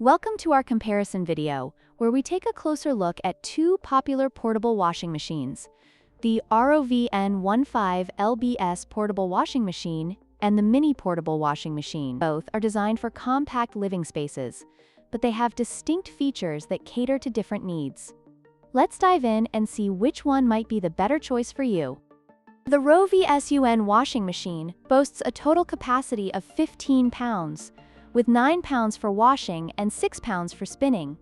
Welcome to our comparison video, where we take a closer look at two popular portable washing machines, the ROVN 15LBS portable washing machine and the mini portable washing machine. Both are designed for compact living spaces, but they have distinct features that cater to different needs. Let's dive in and see which one might be the better choice for you. The ROVSUN washing machine boasts a total capacity of 15 pounds, with 9 pounds for washing and 6 pounds for spinning.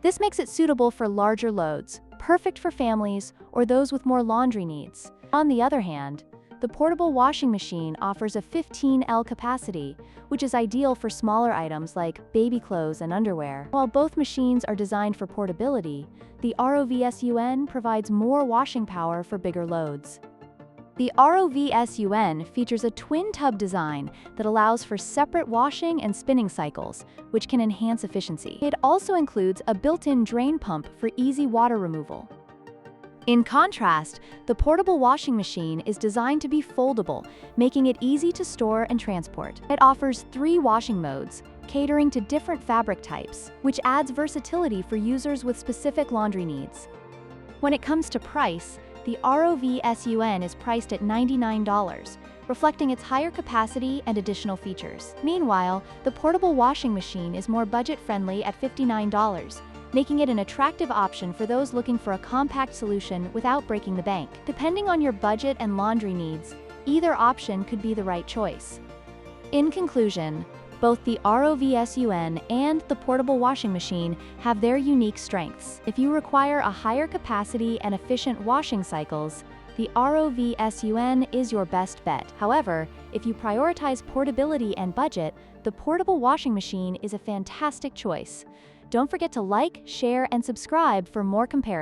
This makes it suitable for larger loads, perfect for families or those with more laundry needs. On the other hand, the portable washing machine offers a 15L capacity, which is ideal for smaller items like baby clothes and underwear. While both machines are designed for portability, the ROVSUN provides more washing power for bigger loads. The ROVSUN features a twin tub design that allows for separate washing and spinning cycles, which can enhance efficiency. It also includes a built-in drain pump for easy water removal. In contrast, the portable washing machine is designed to be foldable, making it easy to store and transport. It offers 3 washing modes, catering to different fabric types, which adds versatility for users with specific laundry needs. When it comes to price, the ROVSUN is priced at $99, reflecting its higher capacity and additional features. Meanwhile, the portable washing machine is more budget-friendly at $59, making it an attractive option for those looking for a compact solution without breaking the bank. Depending on your budget and laundry needs, either option could be the right choice. In conclusion, both the ROVSUN and the portable washing machine have their unique strengths. If you require a higher capacity and efficient washing cycles, the ROVSUN is your best bet. However, if you prioritize portability and budget, the portable washing machine is a fantastic choice. Don't forget to like, share, and subscribe for more comparisons.